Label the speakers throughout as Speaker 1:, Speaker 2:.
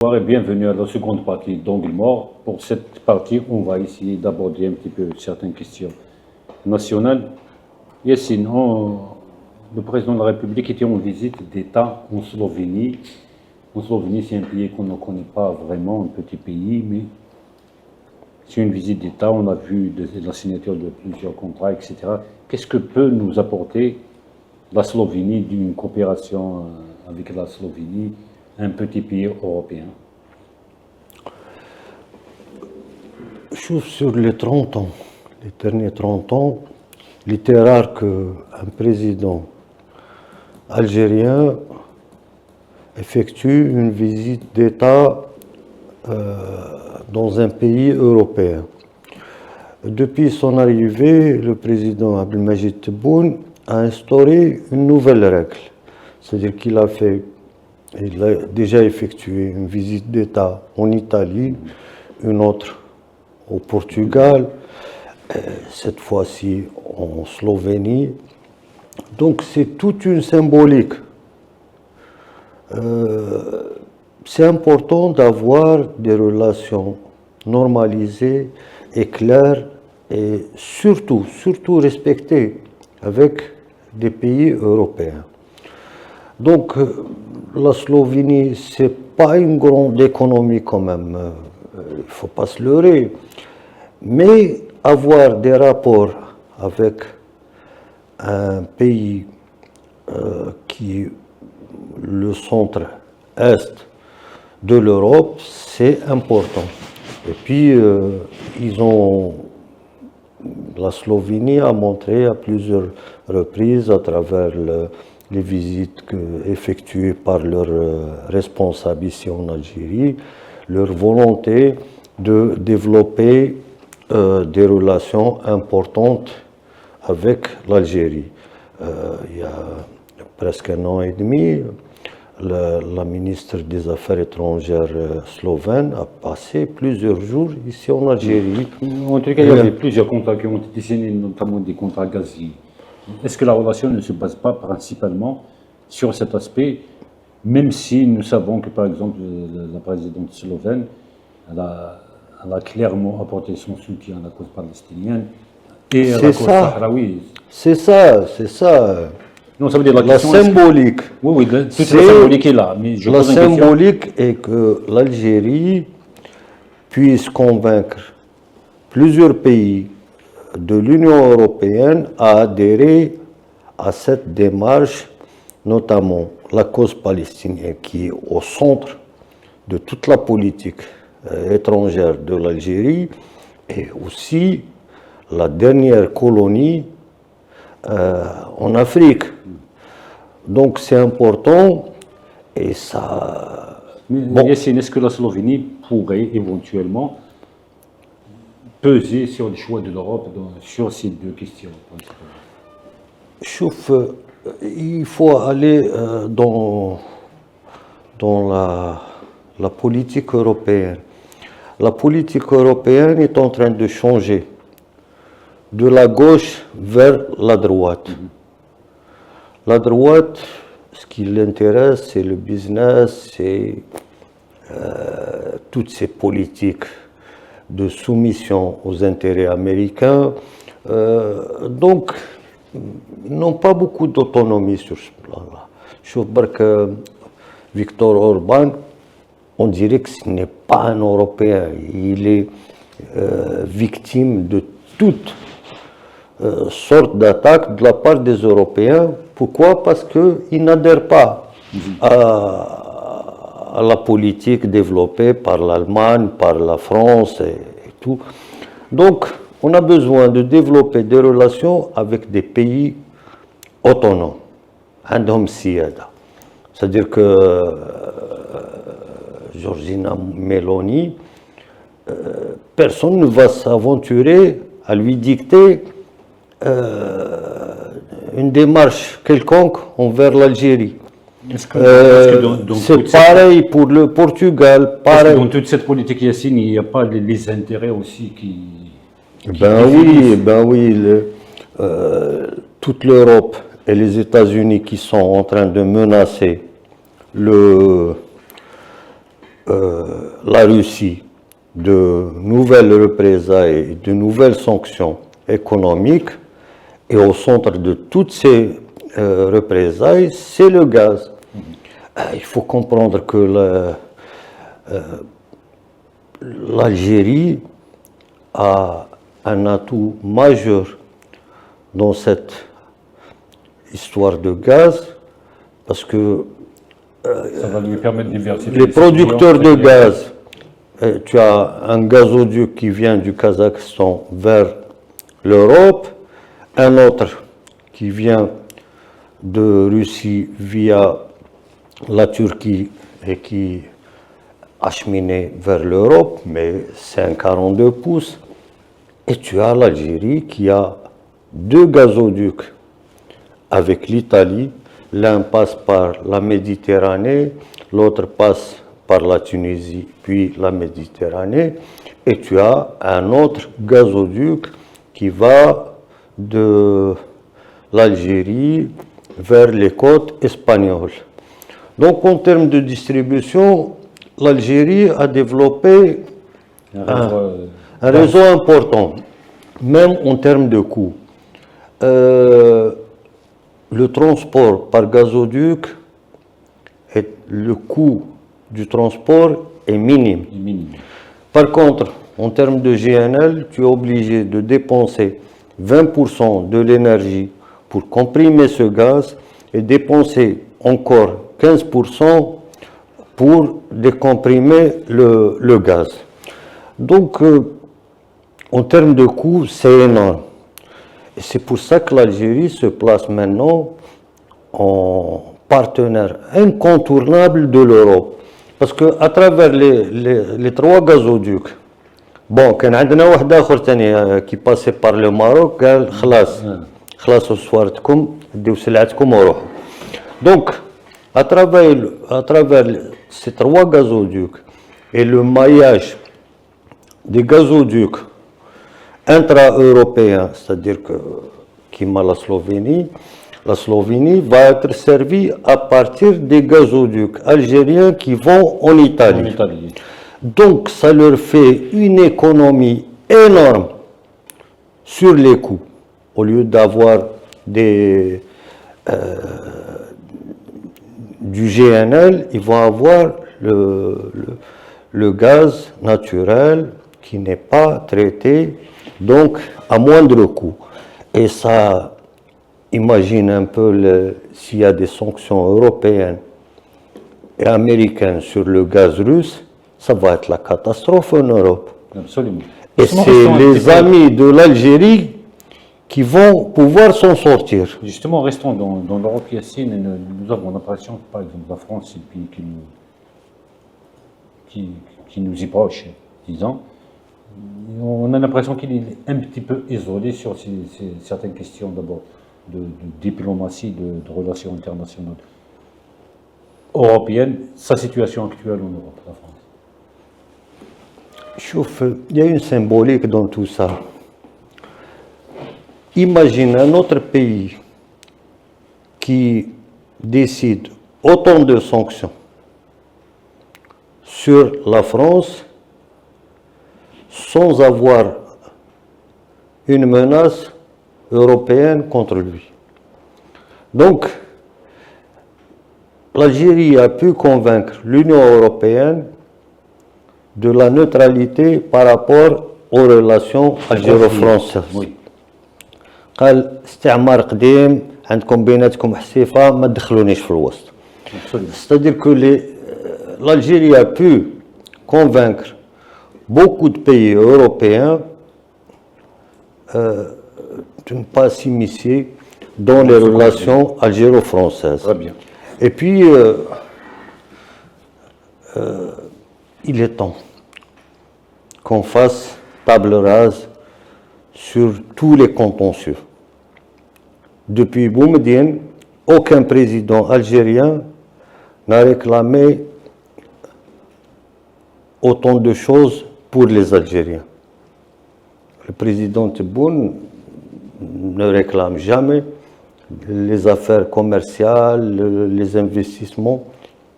Speaker 1: Bonjour et bienvenue à la seconde partie d'Angle Mort. Pour cette partie, on va essayer d'aborder un petit peu certaines questions nationales. Yassine, le président de la République était en visite d'État en Slovénie. En Slovénie, c'est un pays qu'on ne connaît pas vraiment, un petit pays, mais c'est une visite d'État. On a vu la signature de plusieurs contrats, etc. Qu'est-ce que peut nous apporter la Slovénie d'une coopération avec la Slovénie, un petit pays européen?
Speaker 2: Sur les 30 ans, les derniers 30 ans, il était rare qu'un président algérien effectue une visite d'État dans un pays européen. Depuis son arrivée, le président Abdelmadjid Tebboune a instauré une nouvelle règle. C'est-à-dire qu'il a déjà effectué une visite d'État en Italie, une autre au Portugal, cette fois-ci en Slovénie. Donc c'est toute une symbolique. C'est important d'avoir des relations normalisées et claires et surtout respectées avec des pays européens. Donc la Slovénie, c'est pas une grande économie quand même, il ne faut pas se leurrer, mais avoir des rapports avec un pays qui est le centre-est de l'Europe, c'est important. Et puis, la Slovénie a montré à plusieurs reprises à travers les visites effectuées par leurs responsables ici en Algérie, leur volonté de développer des relations importantes avec l'Algérie. Il y a presque un an et demi, la ministre des Affaires étrangères slovène a passé plusieurs jours ici en Algérie.
Speaker 1: En tout cas, il y avait plusieurs contrats qui ont été signés, notamment des contrats gaziers. Est-ce que la relation ne se base pas principalement sur cet aspect, même si nous savons que, par exemple, la présidente slovène, elle a clairement apporté son soutien à la cause palestinienne et à la cause sahraoui.
Speaker 2: C'est ça.
Speaker 1: Non, ça veut dire
Speaker 2: la symbolique.
Speaker 1: Oui, toute la symbolique est là. Mais
Speaker 2: la symbolique est que l'Algérie puisse convaincre plusieurs pays de l'Union européenne à adhérer à cette démarche, notamment la cause palestinienne qui est au centre de toute la politique étrangère de l'Algérie et aussi la dernière colonie en Afrique. Donc c'est important et ça...
Speaker 1: Mais Yassine, est-ce que la Slovénie pourrait éventuellement peser sur les choix de l'Europe sur ces deux questions?
Speaker 2: Chouf, il faut aller dans la politique européenne. La politique européenne est en train de changer de la gauche vers la droite. La droite, ce qui l'intéresse, c'est le business, c'est toutes ces politiques de soumission aux intérêts américains. Donc, ils n'ont pas beaucoup d'autonomie sur ce plan-là. Je vois que Viktor Orban, on dirait que ce n'est pas un Européen. Il est victime de toute sorte d'attaque de la part des Européens. Pourquoi? Parce qu'ils n'adhèrent pas à la politique développée par l'Allemagne, par la France et tout. Donc, on a besoin de développer des relations avec des pays autonomes. C'est-à-dire que Giorgia Meloni, personne ne va s'aventurer à lui dicter une démarche quelconque envers l'Algérie. C'est pareil pour le Portugal.
Speaker 1: Pareil. Dans toute cette politique, Yassine, il n'y a pas les intérêts aussi qui
Speaker 2: oui, toute l'Europe et les États-Unis qui sont en train de menacer la Russie de nouvelles représailles, de nouvelles sanctions économiques, et au centre de toutes ces représailles, c'est le gaz. Il faut comprendre que l'Algérie a un atout majeur dans cette histoire de gaz, parce que
Speaker 1: Ça va lui permettre de diversifier
Speaker 2: les
Speaker 1: ses
Speaker 2: producteurs
Speaker 1: clients.
Speaker 2: de gaz, tu as un gazoduc qui vient du Kazakhstan vers l'Europe, un autre qui vient de Russie via la Turquie et qui acheminé vers l'Europe, mais c'est un 42 pouces. Et tu as l'Algérie qui a deux gazoducs avec l'Italie. L'un passe par la Méditerranée, l'autre passe par la Tunisie, puis la Méditerranée. Et tu as un autre gazoduc qui va de l'Algérie vers les côtes espagnoles. Donc en termes de distribution, l'Algérie a développé un réseau important, même en termes de coûts. Le transport par gazoduc, le coût du transport est minime. Par contre, en termes de GNL, tu es obligé de dépenser 20% de l'énergie pour comprimer ce gaz et dépenser encore 15% pour décomprimer le gaz. Donc, en termes de coûts, c'est énorme. Et c'est pour ça que l'Algérie se place maintenant en partenaire incontournable de l'Europe. Parce qu'à travers les trois gazoducs, bon, كان عندنا واحد آخر ثاني qui passait par le Maroc, قال خلاص صوارتكم ديو سلعتكم وروحوا. Donc, à travers ces trois gazoducs et le maillage des gazoducs intra-européens, c'est-à-dire que la Slovénie va être servie à partir des gazoducs algériens qui vont en Italie. Donc, ça leur fait une économie énorme sur les coûts. Au lieu d'avoir du GNL, ils vont avoir le gaz naturel qui n'est pas traité, donc à moindre coût. Et ça, imagine un peu s'il y a des sanctions européennes et américaines sur le gaz russe, ça va être la catastrophe en Europe.
Speaker 1: Absolument.
Speaker 2: Et c'est les amis de l'Algérie qui vont pouvoir s'en sortir.
Speaker 1: Justement, restons dans l'Europe, Yassine, et nous avons l'impression que, par exemple, la France, c'est le pays qui nous est proche, disons. On a l'impression qu'il est un petit peu isolé sur certaines questions, d'abord, de diplomatie, de relations internationales européennes, sa situation actuelle en Europe, la France.
Speaker 2: Il y a une symbolique dans tout ça. Imagine un autre pays qui décide autant de sanctions sur la France sans avoir une menace européenne contre lui. Donc, l'Algérie a pu convaincre l'Union européenne de la neutralité par rapport aux relations algéro-françaises.
Speaker 1: Oui.
Speaker 2: قال استعمار قديم عندكم بيناتكم حسيفه ما تدخلونيش في الوسط. C'est-à-dire que l'Algérie a pu convaincre beaucoup de pays européens de ne pas s'immiscer dans les relations algéro-françaises.
Speaker 1: Très bien.
Speaker 2: Et puis, il est temps qu'on fasse table rase sur tous les contentieux. Depuis Boumediene, aucun président algérien n'a réclamé autant de choses pour les Algériens. Le président Tebboune ne réclame jamais les affaires commerciales, les investissements.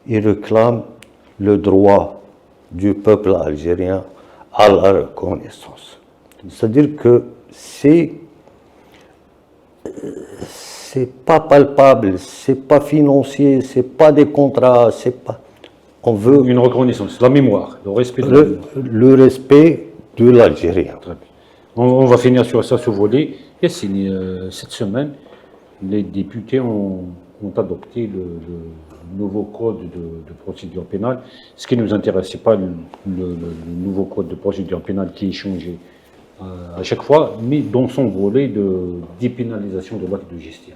Speaker 2: Il réclame le droit du peuple algérien à la reconnaissance. C'est-à-dire que c'est pas palpable, c'est pas financier, c'est pas des contrats, c'est pas. On veut
Speaker 1: Une reconnaissance, la mémoire, le respect de la mémoire.
Speaker 2: le respect de l'Algérien.
Speaker 1: Très bien. On va finir sur ça, ce volet. Yassine, cette semaine, les députés ont adopté le nouveau code de procédure pénale. Ce qui nous intéresse, ce n'est pas le nouveau code de procédure pénale qui est changé à chaque fois, mais dans son volet de dépénalisation de l'acte de gestion.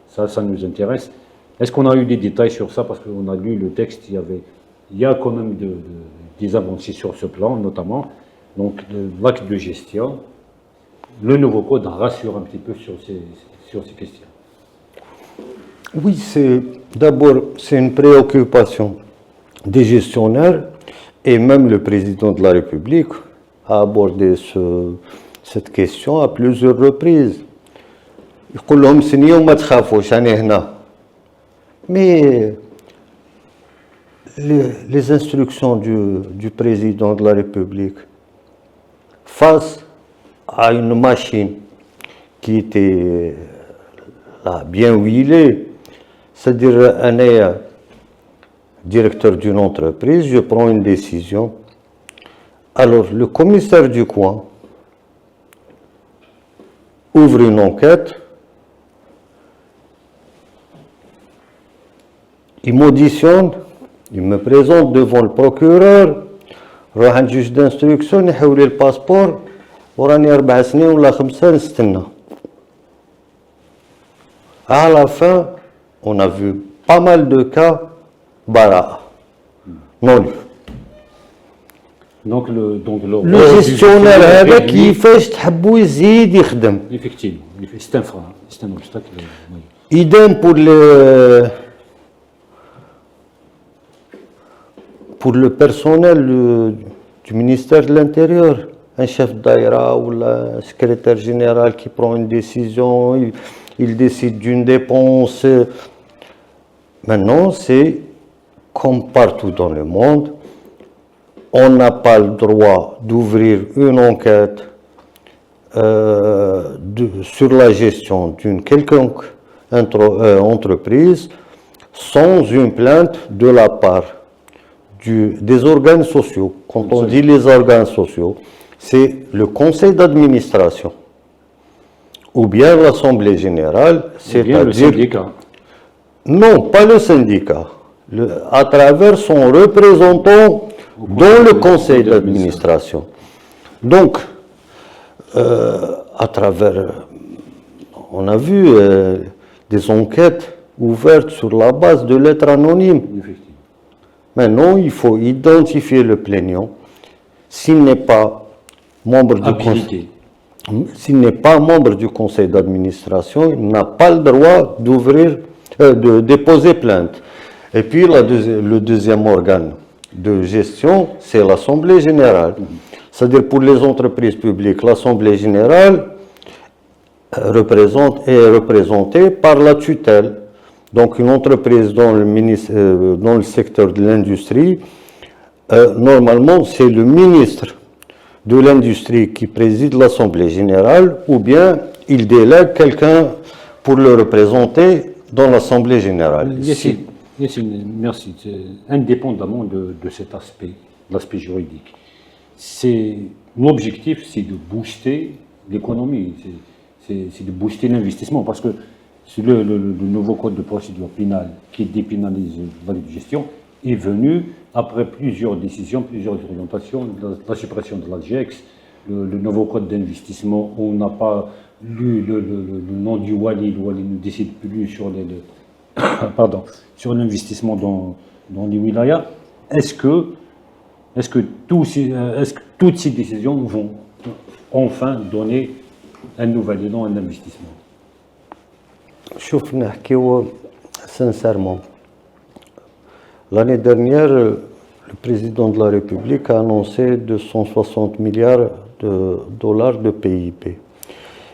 Speaker 1: Ça nous intéresse. Est-ce qu'on a eu des détails sur ça? Parce qu'on a lu le texte, il y a quand même des avancées sur ce plan, notamment. Donc, l'acte de gestion, le nouveau code rassure un petit peu sur ces questions.
Speaker 2: Oui, d'abord, c'est une préoccupation des gestionnaires et même le président de la République a abordé cette question à plusieurs reprises. يقول لهم سنية وما تخافوش أنا هنا. Mais les instructions du président de la République face à une machine qui était là bien huilée, c'est-à-dire un directeur d'une entreprise, je prends une décision. Alors le commissaire du coin ouvre une enquête, il m'auditionne, il me présente devant le procureur, راح عند juge d'instruction يحول لي الباسبور وراني 4 سنين ولا 5 نستنى. À la fin, on a vu pas mal de cas bara, non lieu.
Speaker 1: Donc
Speaker 2: le gestionnaire هذا كيفاش تحبوا يزيد يخدم.
Speaker 1: Effectivement, c'est un frein, c'est un obstacle.
Speaker 2: Idem pour le personnel du ministère de l'Intérieur. Un chef d'aïra ou le secrétaire général qui prend une décision, il décide d'une dépense. Maintenant, c'est comme partout dans le monde, on n'a pas le droit d'ouvrir une enquête sur la gestion d'une quelconque entreprise sans une plainte de la part des organes sociaux. Quand on dit les organes sociaux, c'est le conseil d'administration ou bien l'assemblée générale,
Speaker 1: c'est-à-dire le syndicat.
Speaker 2: Non, pas le syndicat. À travers son représentant dans le conseil d'administration. Donc, à travers, on a vu des enquêtes ouvertes sur la base de lettres anonymes. Maintenant, il faut identifier le plaignant. S'il n'est pas membre du conseil d'administration, il n'a pas le droit de déposer plainte. Et puis, le deuxième organe de gestion, c'est l'Assemblée générale. C'est-à-dire pour les entreprises publiques, l'Assemblée générale est représentée par la tutelle. Donc une entreprise dans le secteur de l'industrie, normalement c'est le ministre de l'Industrie qui préside l'Assemblée générale ou bien il délègue quelqu'un pour le représenter dans l'Assemblée générale.
Speaker 1: Yassine, merci. Indépendamment de cet aspect, l'aspect juridique, l'objectif, c'est de booster l'économie, c'est de booster l'investissement, parce que le nouveau code de procédure pénale qui dépénalise l'acte de gestion est venu après plusieurs décisions, plusieurs orientations, la suppression de l'AGEX, le nouveau code d'investissement, on n'a pas lu le nom du Wali, le Wali ne décide plus sur sur l'investissement dans les wilayas. Est-ce que toutes ces décisions vont enfin donner un nouvel élan, un investissement?
Speaker 2: شوف نحكيو sincèrement. L'année dernière, le président de la République a annoncé 260 milliards de dollars de PIB.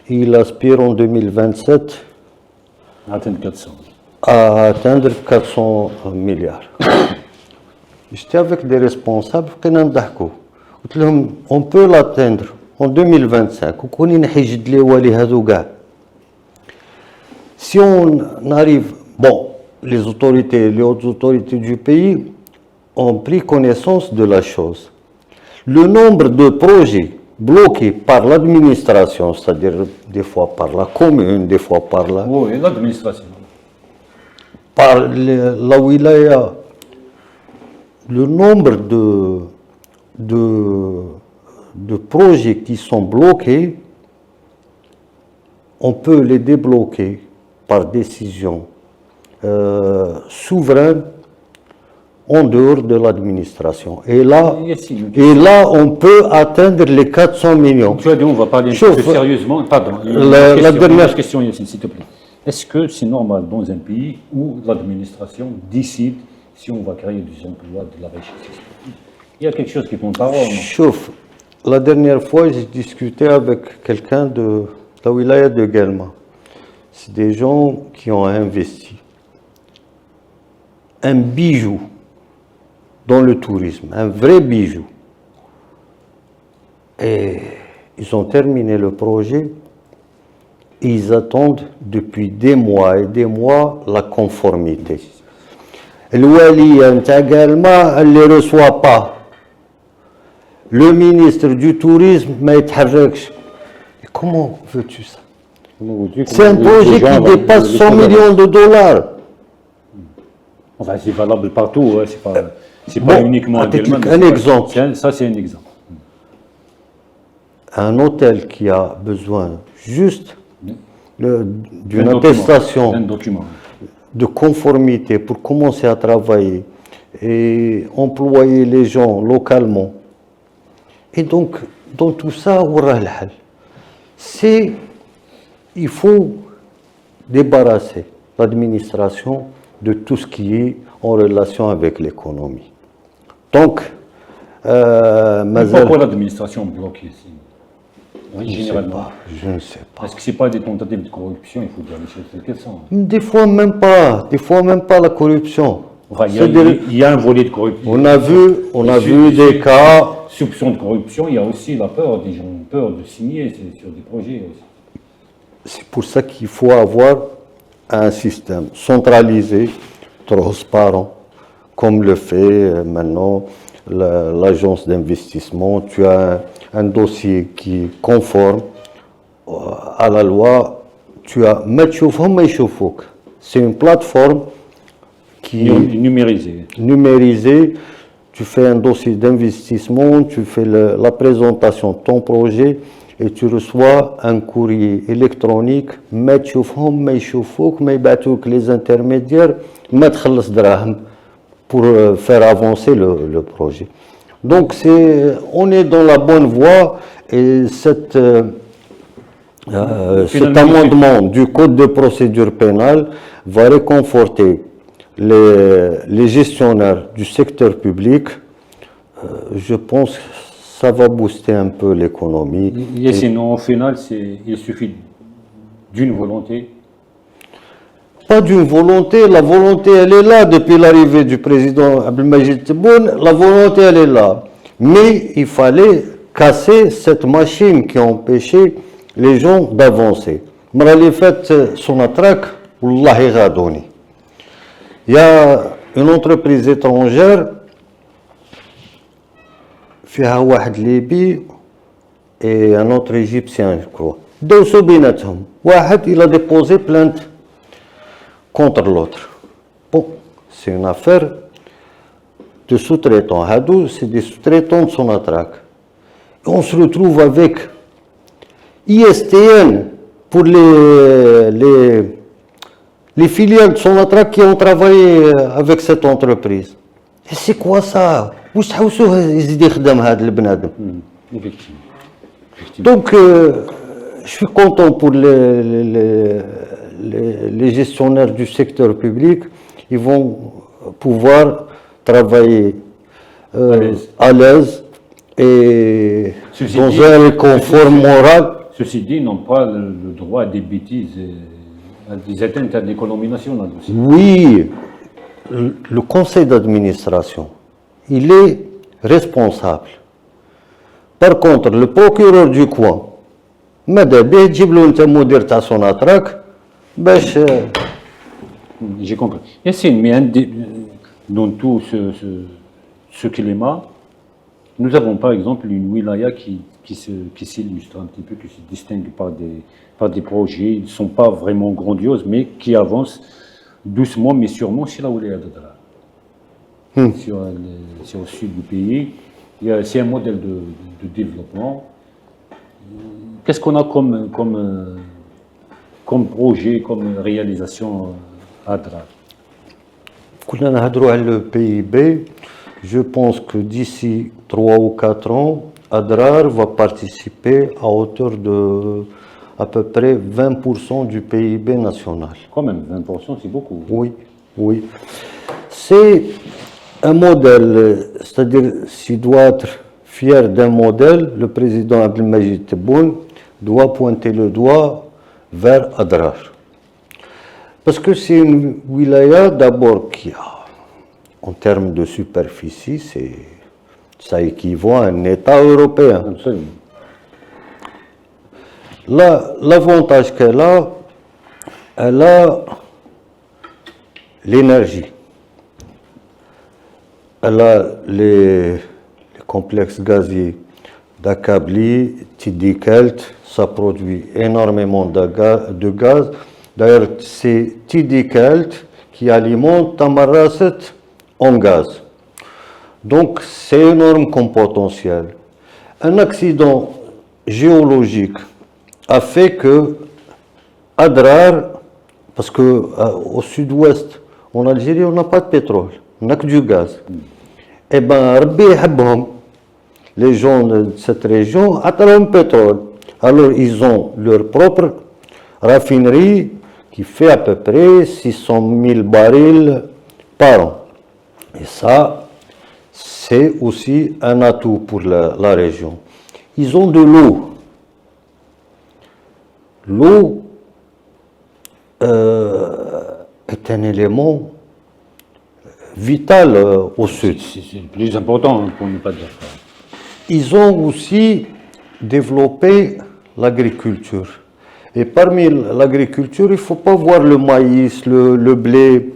Speaker 2: Il aspire en 2027
Speaker 1: à atteindre 400.
Speaker 2: À atteindre 400 milliards. j'étais avec des responsables, on peut l'atteindre en 2025. Si on arrive, bon, les hautes autorités du pays ont pris connaissance de la chose. Le nombre de projets bloqués par l'administration, c'est-à-dire des fois par la commune, des fois par
Speaker 1: Oui, l'administration.
Speaker 2: par la wilaya, le nombre de projets qui sont bloqués, on peut les débloquer par décision souveraine en dehors de l'administration. Et là, on peut atteindre les 400 millions.
Speaker 1: Tu as dit, on va parler un peu plus sérieusement. Pardon,
Speaker 2: la dernière
Speaker 1: question, Yassine, s'il te plaît. Est-ce que c'est normal dans un pays où l'administration décide si on va créer des emplois, de la richesse? Il y a quelque chose qui compte pas.
Speaker 2: Chauffe. La dernière fois, j'ai discuté avec quelqu'un de la wilaya de Guelma. C'est des gens qui ont investi un bijou dans le tourisme, un vrai bijou. Et ils ont terminé le projet et ils attendent depuis des mois et des mois la conformité. Le wali Guelma ne les reçoit pas. Le ministre du Tourisme m'a été. Comment veux-tu ça? C'est un projet qui dépasse 100 millions de dollars.
Speaker 1: Enfin, c'est valable partout, c'est pas uniquement à Guelma.
Speaker 2: Un exemple.
Speaker 1: Ça, c'est un exemple.
Speaker 2: Un hôtel qui a besoin juste d'une attestation de conformité pour commencer à travailler et employer les gens localement. Et donc, dans tout ça, il faut débarrasser l'administration de tout ce qui est en relation avec l'économie. Donc,
Speaker 1: pourquoi l'administration bloque ici? Généralement.
Speaker 2: Je ne sais pas.
Speaker 1: Est-ce que ce n'est pas des tentatives de corruption? Il faut dire les choses telles qu'elles sont.
Speaker 2: Des fois même pas la corruption.
Speaker 1: Enfin, il y a un volet de corruption.
Speaker 2: On a vu des cas.
Speaker 1: Soupçon de corruption, il y a aussi la peur, des gens ont peur de signer sur des projets aussi.
Speaker 2: C'est pour ça qu'il faut avoir un système centralisé, transparent, comme le fait maintenant l'agence d'investissement. Tu as un dossier qui est conforme à la loi. Tu as c'est une plateforme qui est numérisée. Tu fais un dossier d'investissement, tu fais la présentation de ton projet et tu reçois un courrier électronique, les intermédiaires, pour faire avancer le projet. Donc on est dans la bonne voie et cet amendement du Code de procédure pénale va réconforter les gestionnaires du secteur public. Je pense que ça va booster un peu l'économie.
Speaker 1: Et sinon, au final, il suffit d'une volonté.
Speaker 2: Pas d'une volonté, la volonté elle est là depuis l'arrivée du président Abdelmajid Tebboune, la volonté elle est là. Mais il fallait casser cette machine qui empêchait les gens d'avancer. Marali fait son attraque, Wallahi Ghadoni. Il y a une entreprise étrangère, فيها واحد ليبي et un autre égyptien, je crois. دوسوا بيناتهم. واحد il a déposé plainte contre l'autre. Bon, c'est une affaire de sous-traitants. Hadou, c'est des sous-traitants de son attraque. Et on se retrouve avec ISTN pour les filiales de son attraque qui ont travaillé avec cette entreprise. Et c'est quoi ça? Donc, je suis content pour les gestionnaires du secteur public. Ils vont pouvoir travailler à l'aise et dans un confort moral.
Speaker 1: Ceci dit, ils n'ont pas le droit à des bêtises, à des atteintes à l'économie nationale aussi.
Speaker 2: Oui, le conseil d'administration, il est responsable. Par contre, le procureur du coin, ماذا بيه تجيب له انت مدير تاع سوناتراك باش
Speaker 1: J'ai compris. Yassine, mais dans tout ce climat, nous avons par exemple une wilaya qui s'illustre un petit peu, qui se distingue par des projets, ils ne sont pas vraiment grandioses, mais qui avancent doucement mais sûrement, c'est la wilaya d'Adrar. Sur le sud du pays, c'est un modèle de développement. Qu'est-ce qu'on a comme projet, comme réalisation à Adrar?
Speaker 2: كنا نهضروا على le PIB, je pense que d'ici 3 ou 4 ans, Adrar va participer à hauteur de à peu près 20% du PIB national.
Speaker 1: Quand même, 20%, c'est beaucoup.
Speaker 2: Oui, oui. C'est un modèle, c'est-à-dire s'il doit être fier d'un modèle, le président Abdelmajid Tebboune doit pointer le doigt vers Adrar. Parce que c'est une wilaya d'abord qui a, en termes de superficie, ça équivaut à un État européen.
Speaker 1: Absolument.
Speaker 2: L'avantage qu'elle a, elle a l'énergie. Elle a les complexes gaziers d'Akabli, Tidikelt, ça produit énormément de gaz. D'ailleurs, c'est Tidikelt qui alimente Tamarasset en gaz. Donc, c'est énorme comme potentiel. Un accident géologique a fait que Adrar, parce qu'au sud-ouest, en Algérie, on n'a pas de pétrole, on n'a que du gaz. Eh bien, Rabbi Habhom, les gens de cette région, ont du pétrole. Alors, ils ont leur propre raffinerie qui fait à peu près 600 000 barils par an. Et ça, c'est aussi un atout pour la région. Ils ont de l'eau. L'eau est un élément vital au sud.
Speaker 1: C'est le plus important, hein, pour ne pas dire ça.
Speaker 2: Ils ont aussi développé l'agriculture. Et parmi l'agriculture, il ne faut pas voir le maïs, le blé.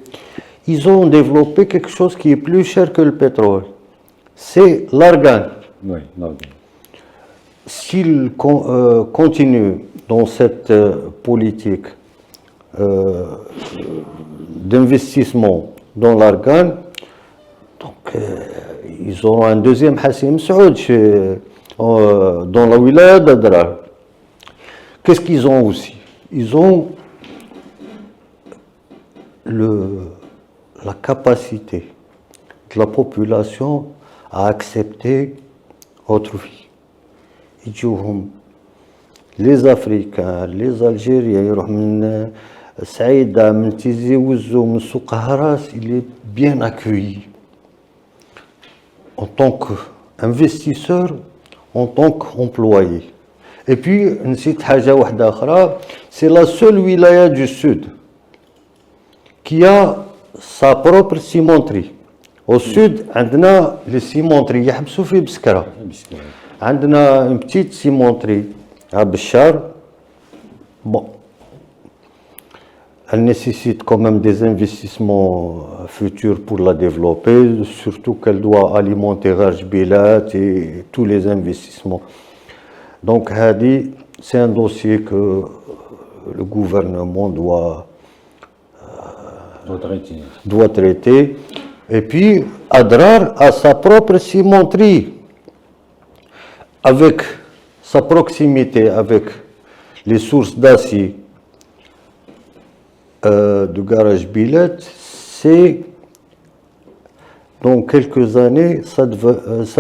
Speaker 2: Ils ont développé quelque chose qui est plus cher que le pétrole. C'est l'argan.
Speaker 1: Oui, non.
Speaker 2: S'ils continuent dans cette politique d'investissement dans l'argan, donc ils auront un deuxième Hassim Saoud dans la wilaya d'Adrar. Qu'est-ce qu'ils ont aussi? Ils ont la capacité de la population à accepter autre vie. Les Africains, les Algériens, Saïda, Tizi Ouzou, Souq Haras, il est bien accueilli en tant qu'investisseur, en tant qu'employé. Et puis, c'est la seule wilaya du sud qui a sa propre cimenterie. Au sud, on a les cimenteries, يحبسوا في بسكرة. عندنا une petite cimenterie à Béchar. Bon, elle nécessite quand même des investissements futurs pour la développer, surtout qu'elle doit alimenter Rajbilat et tous les investissements. Donc, Hadi, c'est un dossier que le gouvernement doit traiter. Et puis, Adrar a sa propre cimenterie, avec sa proximité avec les sources d'acier de Garage Bilet. C'est dans quelques années, ça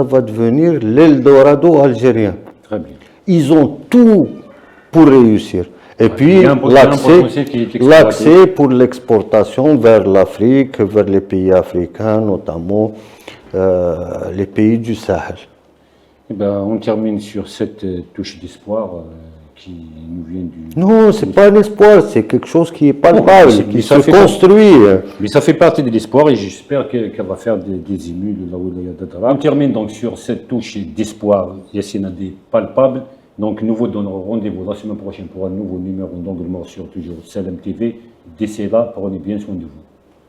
Speaker 2: va devenir l'Eldorado algérien.
Speaker 1: Très bien.
Speaker 2: Ils ont tout pour réussir. Et puis l'accès pour l'exportation vers l'Afrique, vers les pays africains, notamment les pays du Sahel.
Speaker 1: Eh ben, on termine sur cette touche d'espoir qui nous vient du...
Speaker 2: Non, c'est pas un espoir, c'est quelque chose qui est palpable,
Speaker 1: mais
Speaker 2: qui
Speaker 1: ça
Speaker 2: se
Speaker 1: fait-
Speaker 2: construit.
Speaker 1: Mais ça fait partie de l'espoir et j'espère qu'elle va faire des émus de la Wilaya d'Adara. On termine donc sur cette touche d'espoir, Yassine Adé, palpable. Donc nous vous donnerons rendez-vous la semaine prochaine pour un nouveau numéro d'Angle Mort sur toujours Salam TV. D'ici là, prenez bien soin de vous.